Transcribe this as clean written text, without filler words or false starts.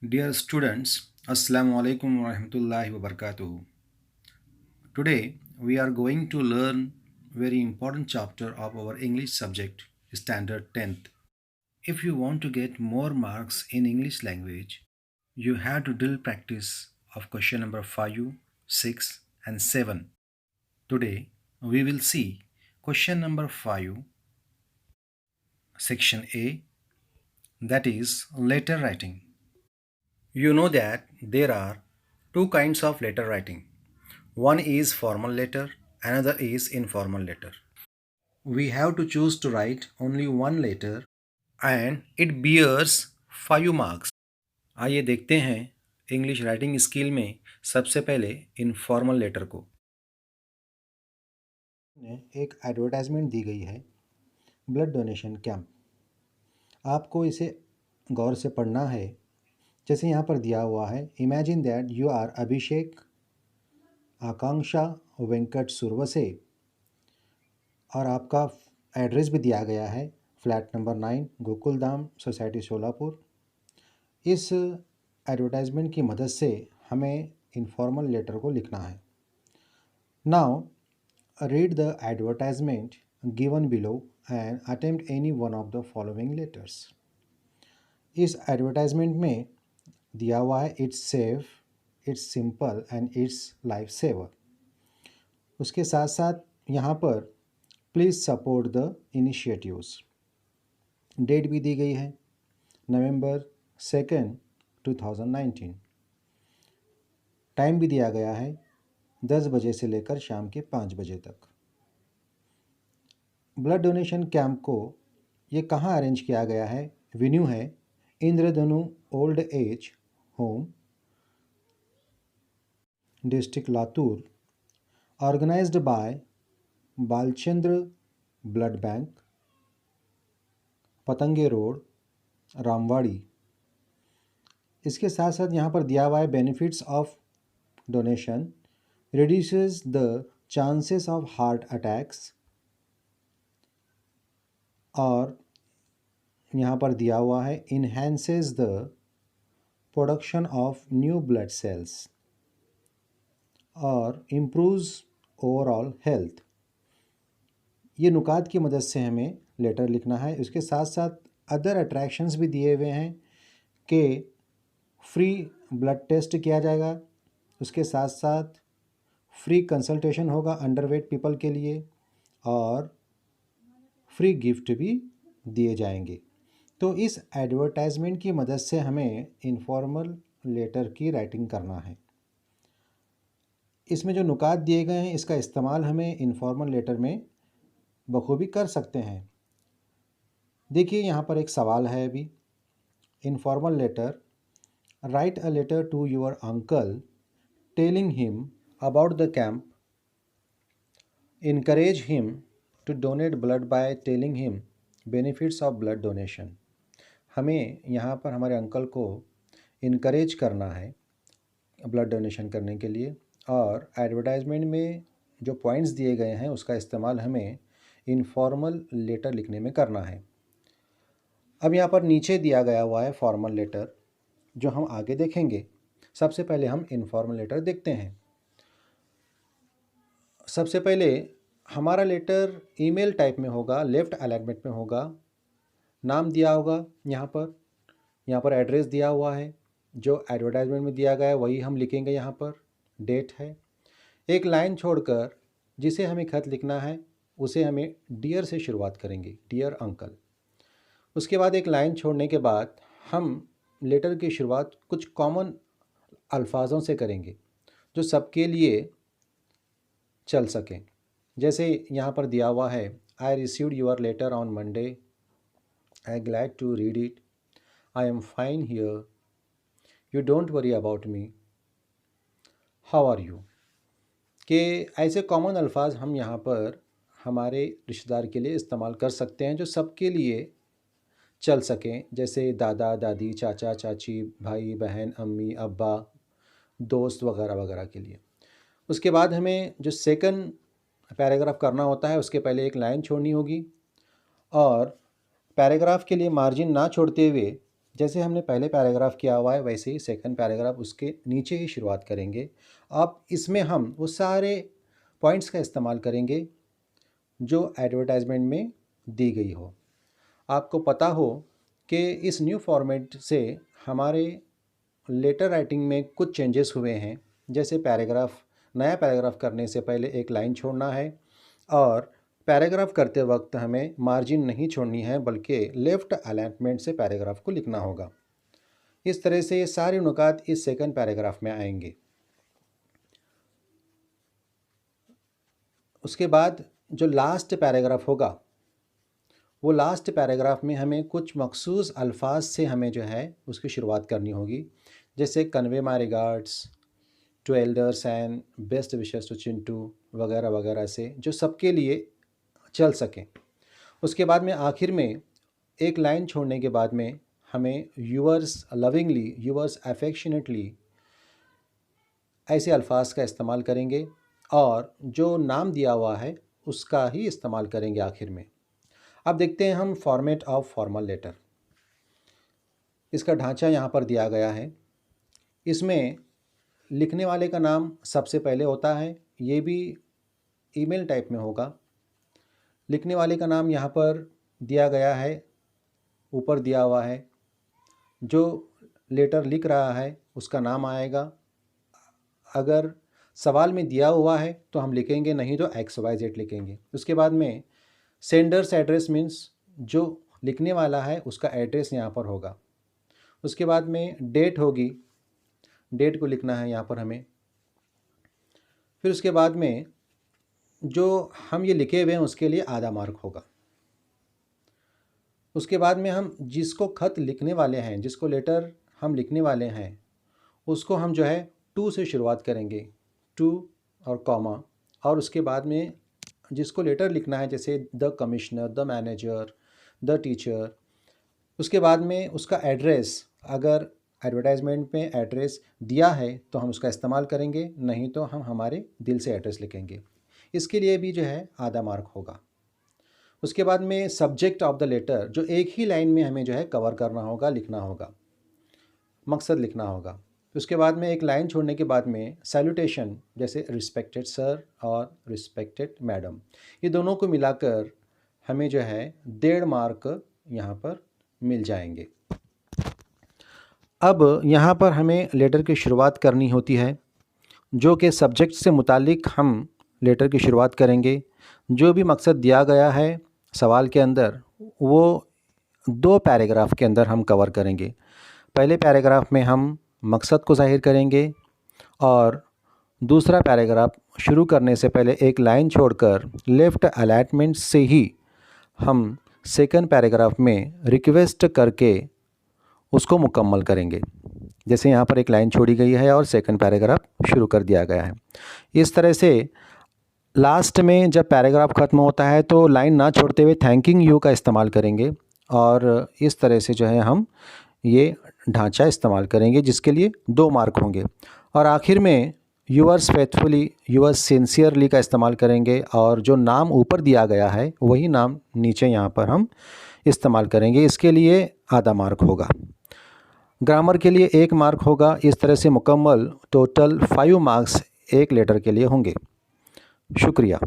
Dear students, Assalamu alaikum wa rahmatullahi wa barakatuh. Today we are going to learn very important chapter of our English subject, Standard 10th. If you want to get more marks in English language, you have to drill practice of question number 5, 6 and 7. Today we will see question number 5, section A, that is letter writing. You know that there are two kinds of letter writing. One is formal letter, another is informal letter. We have to choose to write only one letter and it bears 5 marks. आइए देखते हैं English writing skill में सबसे पहले informal letter को। एक advertisement दी गई है ब्लड डोनेशन कैंप। आपको इसे गौर से पढ़ना है। जैसे यहाँ पर दिया हुआ है, इमेजिन दैट यू आर अभिषेक आकांक्षा वेंकट सुरवसे, और आपका एड्रेस भी दिया गया है flat number 9 Gokuldham society Solapur. इस एडवर्टाइजमेंट की मदद से हमें इनफॉर्मल लेटर को लिखना है। Now read the advertisement given below and attempt any one of the following letters. इस एडवर्टाइजमेंट में दिया हुआ है it's safe, it's simple and it's life saver. उसके साथ साथ यहाँ पर please support the initiatives. Date भी दी गई है नवंबर 2, 2019। टाइम भी दिया गया है 10 बजे से लेकर शाम के 5 बजे तक। ब्लड डोनेशन कैंप को ये कहाँ अरेंज किया गया है? वेन्यू है Indradhanu old age home, district Latur, organized by Balchandra blood bank, Patange road, Ramwadi. इसके साथ साथ यहाँ पर दिया हुआ है benefits of donation, reduces the chances of heart attacks, और यहाँ पर दिया हुआ है enhances the production of new blood cells और इम्प्रूव्स ओवरऑल हेल्थ। ये नुकात की मदद से हमें लेटर लिखना है। इसके साथ साथ अदर अट्रैक्शंस भी दिए हुए हैं कि फ्री ब्लड टेस्ट किया जाएगा, उसके साथ साथ फ्री कंसल्टेशन होगा अंडरवेट पीपल के लिए, और फ्री गिफ्ट भी दिए जाएंगे। तो इस एडवर्टाइजमेंट की मदद से हमें इनफॉर्मल लेटर की राइटिंग करना है। इसमें जो नुकात दिए गए हैं इसका इस्तेमाल हमें इनफॉर्मल लेटर में बखूबी कर सकते हैं। देखिए यहाँ पर एक सवाल है अभी। Informal letter, write a letter to your uncle telling him about the camp, encourage him to donate blood by telling him benefits of blood donation। हमें यहाँ पर हमारे अंकल को इनकरेज करना है ब्लड डोनेशन करने के लिए, और एडवर्टाइजमेंट में जो पॉइंट्स दिए गए हैं उसका इस्तेमाल हमें इनफॉर्मल लेटर लिखने में करना है। अब यहाँ पर नीचे दिया गया हुआ है फॉर्मल लेटर जो हम आगे देखेंगे। सबसे पहले हम इनफॉर्मल लेटर देखते हैं। सबसे पहले हमारा लेटर ईमेल टाइप में होगा, लेफ़्ट अलाइनमेंट में होगा, नाम दिया होगा यहाँ पर एड्रेस दिया हुआ है जो एडवर्टाइजमेंट में दिया गया है वही हम लिखेंगे। यहाँ पर डेट है। एक लाइन छोड़कर जिसे हमें खत लिखना है उसे हमें डियर से शुरुआत करेंगे, डियर अंकल। उसके बाद एक लाइन छोड़ने के बाद हम लेटर की शुरुआत कुछ कॉमन अल्फाजों से करेंगे जो सबके लिए चल सकें। जैसे यहाँ पर दिया हुआ है, I received your letter on Monday, I glad to read it, I am fine here, you don't worry about me, how are you. के ऐसे कॉमन अल्फाज हम यहाँ पर हमारे रिश्तेदार के लिए इस्तेमाल कर सकते हैं जो सबके लिए चल सकें, जैसे दादा दादी, चाचा चाची, भाई बहन, अम्मी अब्बा, दोस्त वगैरह वगैरह के लिए। उसके बाद हमें जो सेकंड पैराग्राफ करना होता है उसके पहले एक लाइन छोड़नी होगी, और पैराग्राफ के लिए मार्जिन ना छोड़ते हुए जैसे हमने पहले पैराग्राफ किया हुआ है वैसे ही सेकंड पैराग्राफ उसके नीचे ही शुरुआत करेंगे। अब इसमें हम वो सारे पॉइंट्स का इस्तेमाल करेंगे जो एडवर्टाइजमेंट में दी गई हो। आपको पता हो कि इस न्यू फॉर्मेट से हमारे लेटर राइटिंग में कुछ चेंजेस हुए हैं। जैसे नया पैराग्राफ करने से पहले एक लाइन छोड़ना है और पैराग्राफ करते वक्त हमें मार्जिन नहीं छोड़नी है, बल्कि लेफ़्ट अलाइनमेंट से पैराग्राफ को लिखना होगा। इस तरह से ये सारे नुकात इस सेकंड पैराग्राफ में आएंगे। उसके बाद जो लास्ट पैराग्राफ होगा, वो लास्ट पैराग्राफ में हमें कुछ मखसूस अल्फाज से हमें जो है उसकी शुरुआत करनी होगी। जैसे convey my regards to elders and best wishes to Chintu वगैरह वगैरह से, जो सबके लिए चल सकें। उसके बाद में आखिर में एक लाइन छोड़ने के बाद में हमें यूअर्स लविंगली, यूअर्स अफेक्शनेटली ऐसे अल्फाज का इस्तेमाल करेंगे और जो नाम दिया हुआ है उसका ही इस्तेमाल करेंगे आखिर में। अब देखते हैं हम फॉर्मेट ऑफ फॉर्मल लेटर। इसका ढांचा यहाँ पर दिया गया है। इसमें लिखने वाले का नाम सबसे पहले होता है, ये भी ईमेल टाइप में होगा। लिखने वाले का नाम यहाँ पर दिया गया है, ऊपर दिया हुआ है। जो लेटर लिख रहा है उसका नाम आएगा। अगर सवाल में दिया हुआ है तो हम लिखेंगे, नहीं तो XYZ लिखेंगे। उसके बाद में सेंडर्स एड्रेस मीन्स जो लिखने वाला है उसका एड्रेस यहाँ पर होगा। उसके बाद में डेट होगी, डेट को लिखना है यहाँ पर हमें। फिर उसके बाद में जो हम ये लिखे हुए हैं उसके लिए आधा मार्क होगा। उसके बाद में हम जिसको खत लिखने वाले हैं, जिसको लेटर हम लिखने वाले हैं, उसको हम जो है टू से शुरुआत करेंगे, टू और कॉमा। और उसके बाद में जिसको लेटर लिखना है, जैसे the commissioner, the manager, the teacher, उसके बाद में उसका एड्रेस, अगर एडवर्टाइजमेंट में एड्रेस दिया है तो हम उसका इस्तेमाल करेंगे, नहीं तो हम हमारे दिल से एड्रेस लिखेंगे। इसके लिए भी जो है आधा मार्क होगा। उसके बाद में सब्जेक्ट ऑफ द लेटर, जो एक ही लाइन में हमें जो है कवर करना होगा, लिखना होगा, मकसद लिखना होगा। उसके बाद में एक लाइन छोड़ने के बाद में सैल्यूटेशन, जैसे रिस्पेक्टेड सर और रिस्पेक्टेड मैडम, ये दोनों को मिलाकर हमें जो है 1.5 मार्क यहाँ पर मिल जाएंगे। अब यहाँ पर हमें लेटर की शुरुआत करनी होती है, जो कि सब्जेक्ट से मुतालिक हम लेटर की शुरुआत करेंगे। जो भी मकसद दिया गया है सवाल के अंदर, वो 2 पैराग्राफ के अंदर हम कवर करेंगे। पहले पैराग्राफ में हम मकसद को ज़ाहिर करेंगे और दूसरा पैराग्राफ शुरू करने से पहले एक लाइन छोड़कर लेफ़्ट अलाइनमेंट से ही हम सेकंड पैराग्राफ में रिक्वेस्ट करके उसको मुकम्मल करेंगे। जैसे यहाँ पर एक लाइन छोड़ी गई है और सेकंड पैराग्राफ शुरू कर दिया गया है। इस तरह से लास्ट में जब पैराग्राफ ख़त्म होता है तो लाइन ना छोड़ते हुए थैंकिंग यू का इस्तेमाल करेंगे और इस तरह से जो है हम ये ढांचा इस्तेमाल करेंगे, जिसके लिए 2 मार्क होंगे। और आखिर में यूअर्स फेथफुली, यूअर्स सिंसियरली का इस्तेमाल करेंगे और जो नाम ऊपर दिया गया है वही नाम नीचे यहाँ पर हम इस्तेमाल करेंगे। इसके लिए आधा मार्क होगा। ग्रामर के लिए 1 मार्क होगा। इस तरह से मुकम्मल टोटल 5 मार्क्स एक लेटर के लिए होंगे। शुक्रिया।